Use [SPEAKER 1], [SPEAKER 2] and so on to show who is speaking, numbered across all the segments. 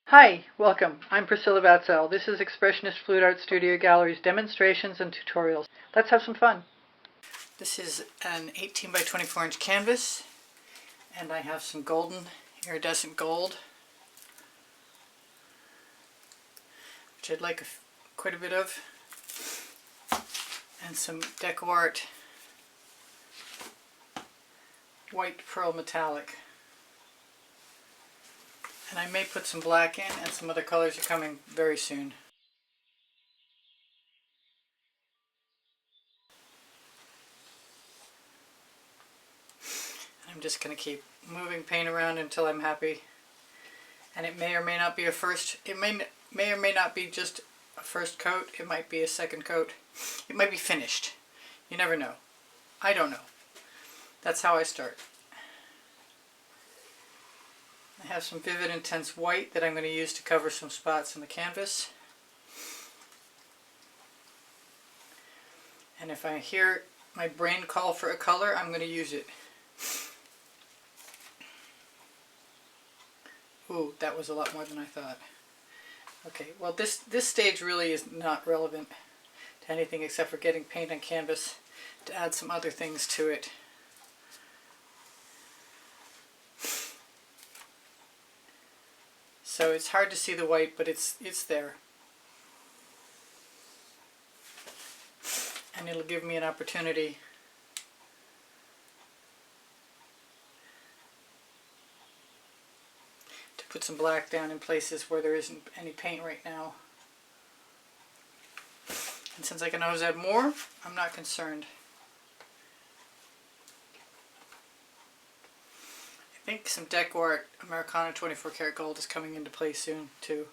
[SPEAKER 1] Hi, welcome. I'm Priscilla Batzell. This is Expressionist Fluid Art Studio Gallery's demonstrations and tutorials. Let's have some fun. This is an 18 by 24 inch canvas, and I have some golden iridescent gold, which I'd like quite a bit of, and some Art white pearl metallic. And I may put some black in, and some other colors are coming very soon. I'm just going to keep moving paint around until I'm happy. And it may or may not be may or may not be just a first coat. It might be a second coat. It might be finished. You never know. I don't know. That's how I start. I have some vivid intense white that I'm going to use to cover some spots in the canvas. And if I hear my brain call for a color, I'm going to use it. Ooh, that was a lot more than I thought. Okay, well this stage really is not relevant to anything except for getting paint on canvas to add some other things to it. So it's hard to see the white, but it's there. And it'll give me an opportunity to put some black down in places where there isn't any paint right now. And since I can always add more, I'm not concerned. I think some Art Americana 24 karat gold is coming into play soon too.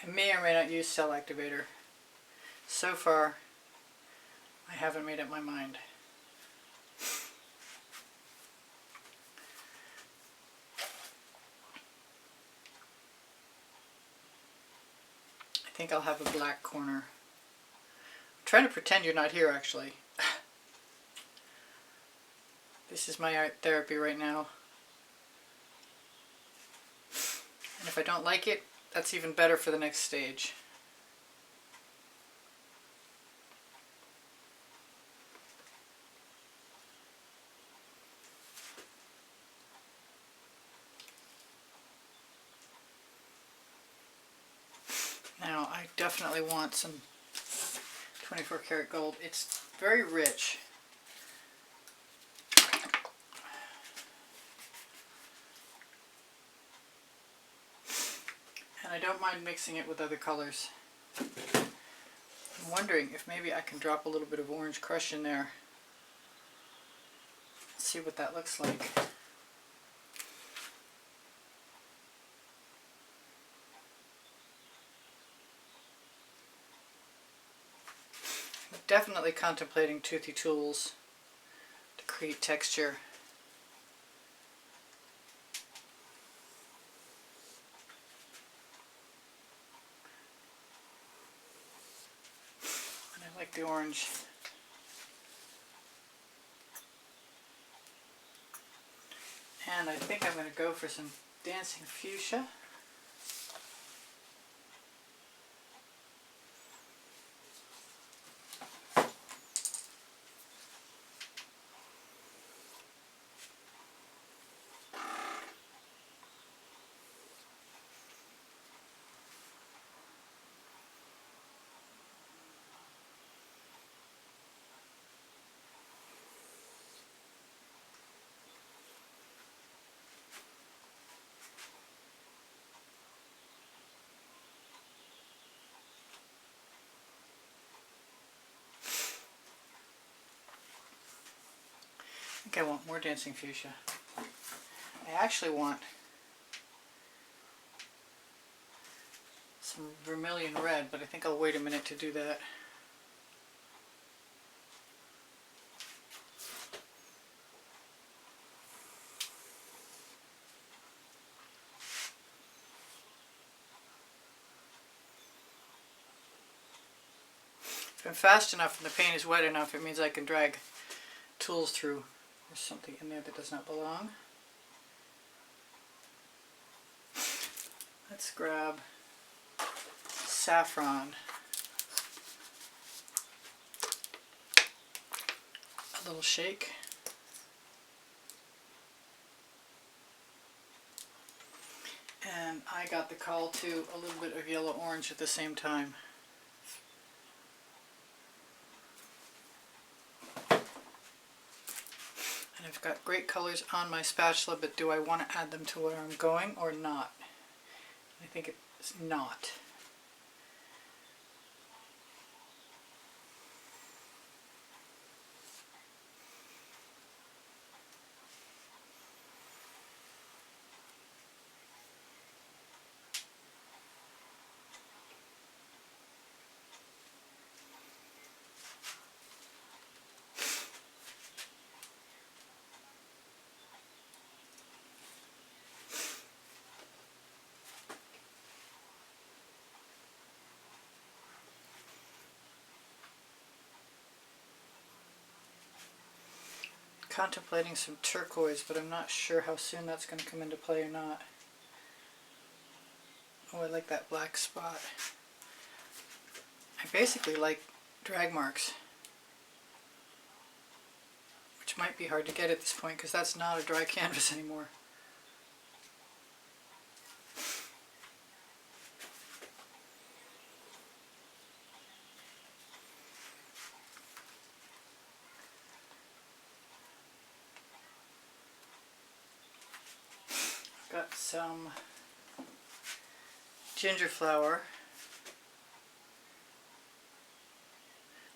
[SPEAKER 1] I may or may not use cell activator. So far, I haven't made up my mind. I think I'll have a black corner. I'm trying to pretend you're not here, actually. This is my art therapy right now. And if I don't like it, that's even better for the next stage. Now I definitely want some 24 karat gold. It's very rich. And I don't mind mixing it with other colors. I'm wondering if maybe I can drop a little bit of orange crush in there. See what that looks like. I'm definitely contemplating toothy tools to create texture. And I like the orange. And I think I'm going to go for some dancing fuchsia. I think I want more dancing fuchsia. I actually want some vermilion red, but I think I'll wait a minute to do that. If I'm fast enough and the paint is wet enough, it means I can drag tools through. There's something in there that does not belong. Let's grab saffron. A little shake. And I got the call to a little bit of yellow orange at the same time. And I've got great colors on my spatula, but do I want to add them to where I'm going or not? I think it's not. Contemplating some turquoise, but I'm not sure how soon that's going to come into play or not. Oh, I like that black spot. I basically like drag marks, which might be hard to get at this point because that's not a dry canvas anymore. Got some ginger flower,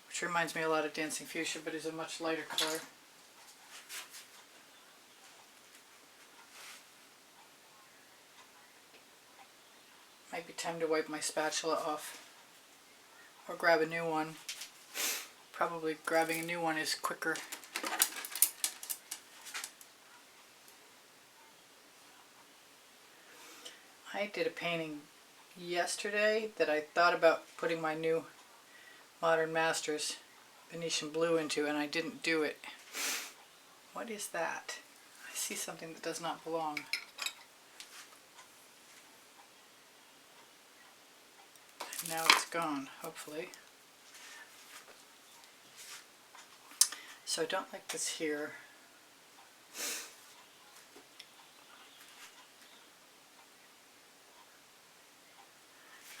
[SPEAKER 1] which reminds me a lot of Dancing Fuchsia, but is a much lighter color. Might be time to wipe my spatula off or grab a new one. Probably grabbing a new one is quicker. I did a painting yesterday that I thought about putting my new Modern Masters Venetian blue into, and I didn't do it. What is that? I see something that does not belong. And now it's gone, hopefully. So I don't like this here.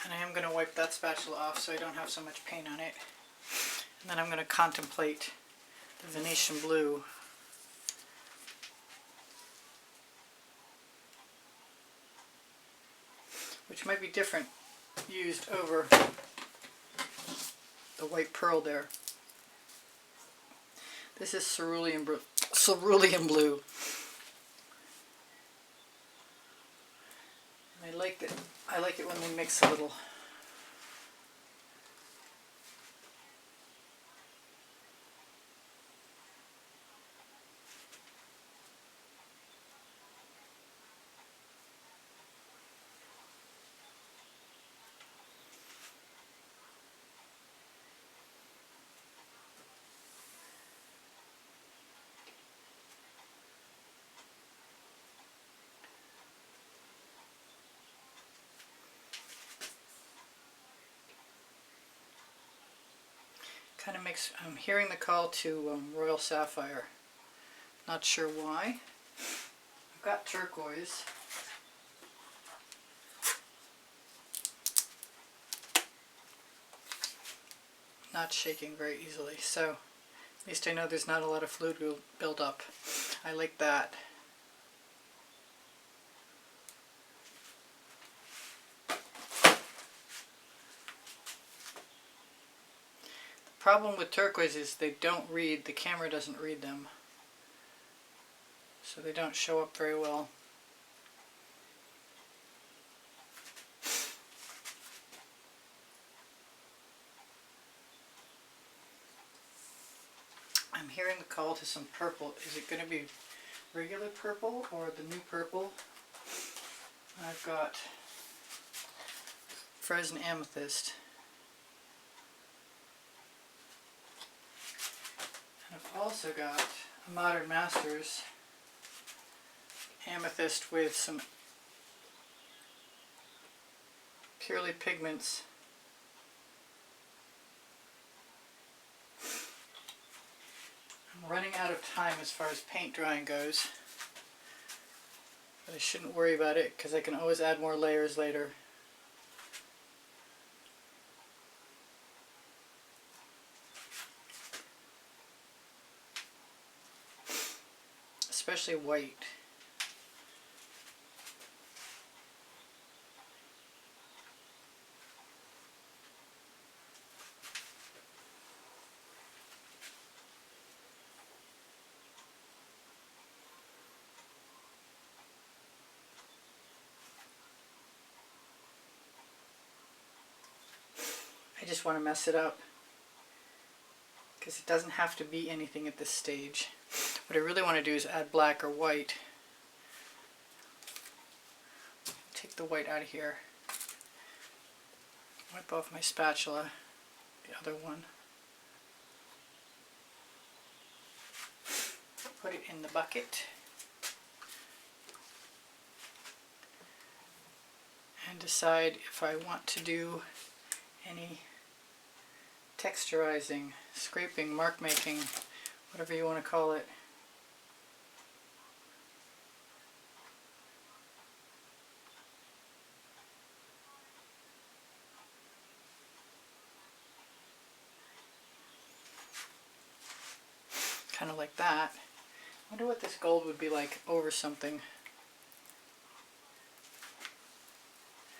[SPEAKER 1] And I am going to wipe that spatula off so I don't have so much paint on it. And then I'm going to contemplate the Venetian blue. Which might be different used over the white pearl there. This is cerulean blue. And I like it when they mix a little. Kind of makes, I'm hearing the call to Royal Sapphire. Not sure why. I've got turquoise. Not shaking very easily, so at least I know there's not a lot of fluid build up. I like that. The problem with turquoise is they don't read, the camera doesn't read them. So they don't show up very well. I'm hearing the call to some purple. Is it going to be regular purple or the new purple? I've got Frozen Amethyst. I've also got a Modern Masters Amethyst with some Purely Pigments. I'm running out of time as far as paint drying goes, but I shouldn't worry about it because I can always add more layers later. Especially white. I just want to mess it up because it doesn't have to be anything at this stage. What I really want to do is add black or white. Take the white out of here. Wipe off my spatula, the other one. Put it in the bucket. And decide if I want to do any texturizing, scraping, mark making, whatever you want to call it. Kind of like that. I wonder what this gold would be like over something.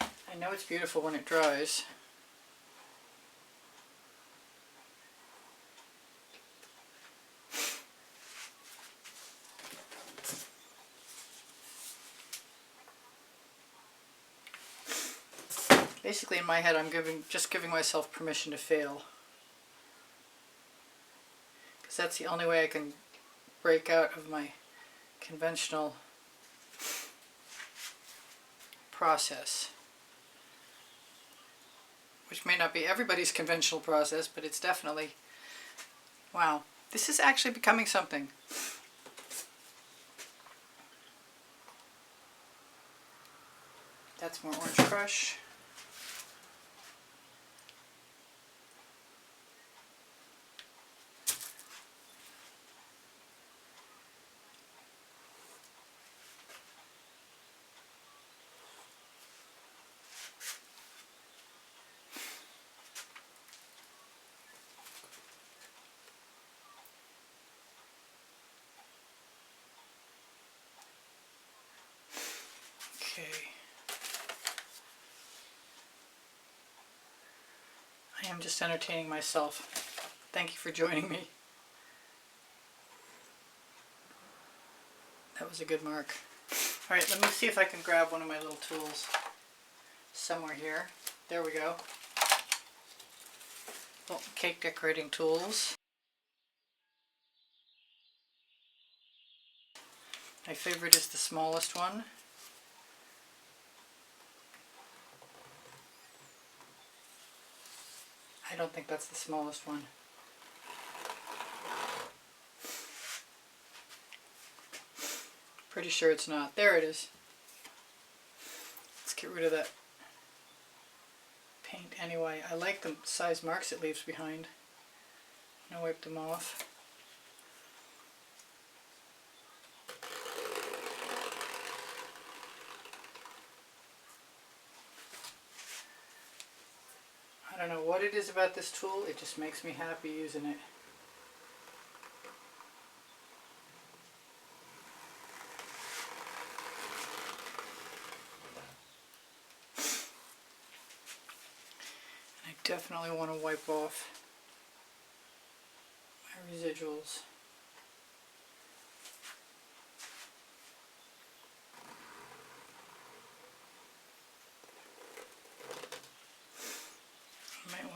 [SPEAKER 1] I know it's beautiful when it dries. Basically in my head I'm just giving myself permission to fail. Because that's the only way I can break out of my conventional process. Which may not be everybody's conventional process, but it's definitely, wow, this is actually becoming something. That's more orange crush. Okay. I am just entertaining myself. Thank you for joining me. That was a good mark. Alright, let me see if I can grab one of my little tools somewhere here. There we go. Oh, cake decorating tools. My favorite is the smallest one. I don't think that's the smallest one. Pretty sure it's not. There it is. Let's get rid of that paint anyway. I like the size marks it leaves behind. I'm gonna wipe them off. I don't know what it is about this tool, it just makes me happy using it. And I definitely want to wipe off my residuals.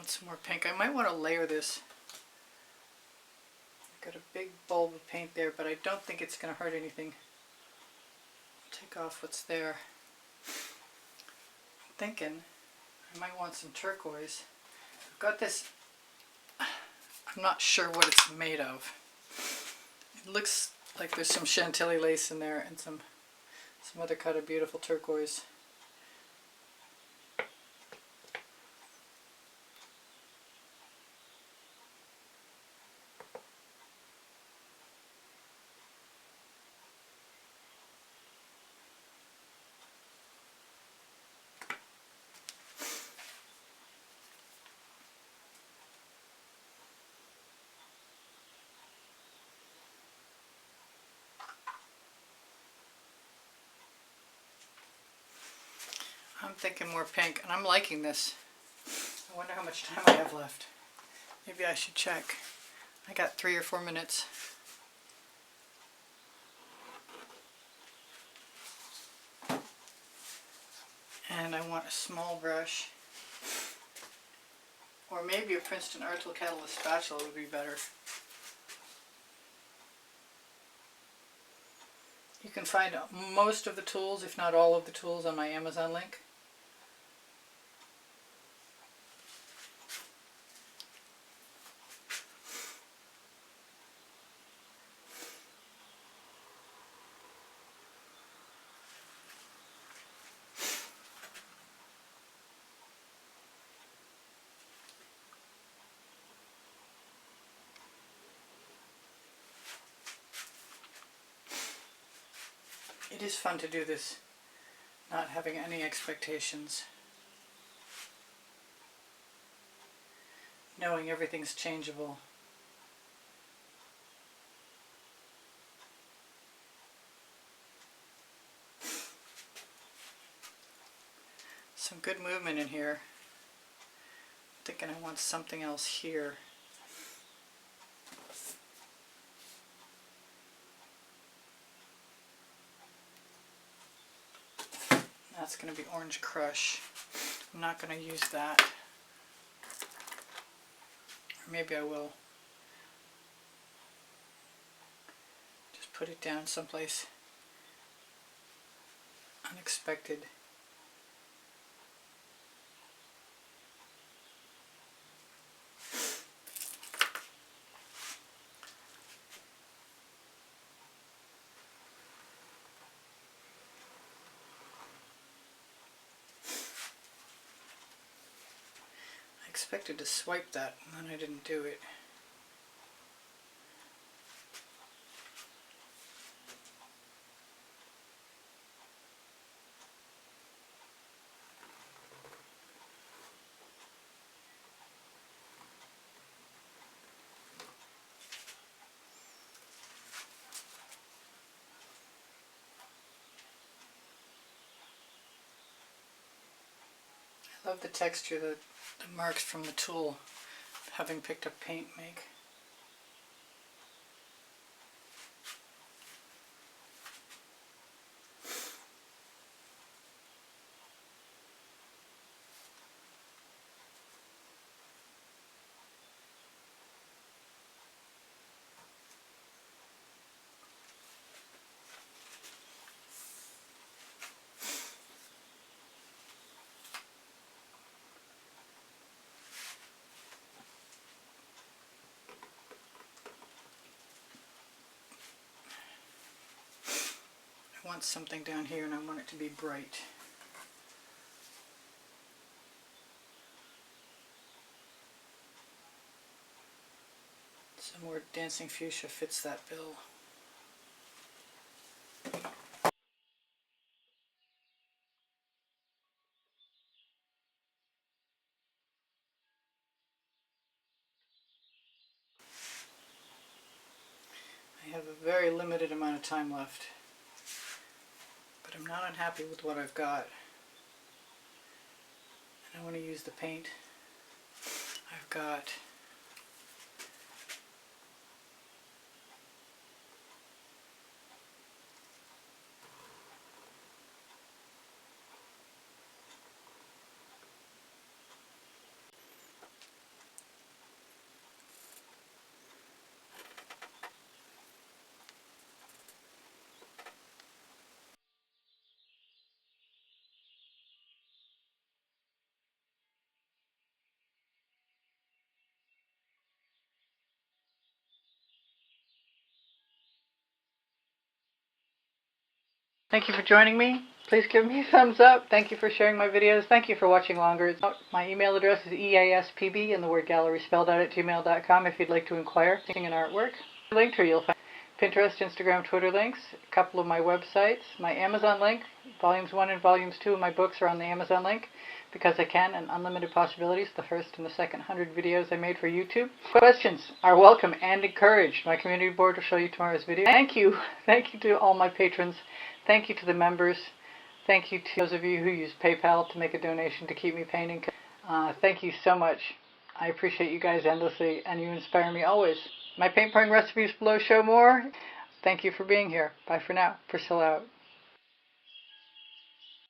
[SPEAKER 1] Some more pink. I might want to layer this. I've got a big bulb of paint there, but I don't think it's going to hurt anything. Take off what's there. I'm thinking I might want some turquoise. I've got this, I'm not sure what it's made of. It looks like there's some Chantilly lace in there and some other kind of beautiful turquoise. I'm thinking more pink, and I'm liking this. I wonder how much time I have left. Maybe I should check. I got 3 or 4 minutes. And I want a small brush. Or maybe a Princeton Artl Catalyst spatula would be better. You can find most of the tools, if not all of the tools, on my Amazon link. It is fun to do this, not having any expectations. Knowing everything's changeable. Some good movement in here. I'm thinking I want something else here. That's going to be Orange Crush. I'm not going to use that. Or maybe I will. Just put it down someplace unexpected. I expected to swipe that, and then I didn't do it. I love the texture that the marks from the tool, having picked up paint, make. I want something down here, and I want it to be bright. Some more Dancing Fuchsia fits that bill. I have a very limited amount of time left, but I'm not unhappy with what I've got. And I want to use the paint I've got. Thank you for joining me. Please give me a thumbs up. Thank you for sharing my videos. Thank you for watching longer. My email address is easpb and the word gallery spelled out at gmail.com if you'd like to inquire in artwork. Linked here you'll find Pinterest, Instagram, Twitter links, a couple of my websites, my Amazon link. Volumes 1 and Volumes 2 of my books are on the Amazon link because I can, and Unlimited Possibilities, the first and the second 100 videos I made for YouTube. Questions are welcome and encouraged. My community board will show you tomorrow's video. Thank you. Thank you to all my patrons. Thank you to the members. Thank you to those of you who use PayPal to make a donation to keep me painting. Thank you so much. I appreciate you guys endlessly, and you inspire me always. My paint pouring recipes below show more. Thank you for being here. Bye for now. Priscilla out.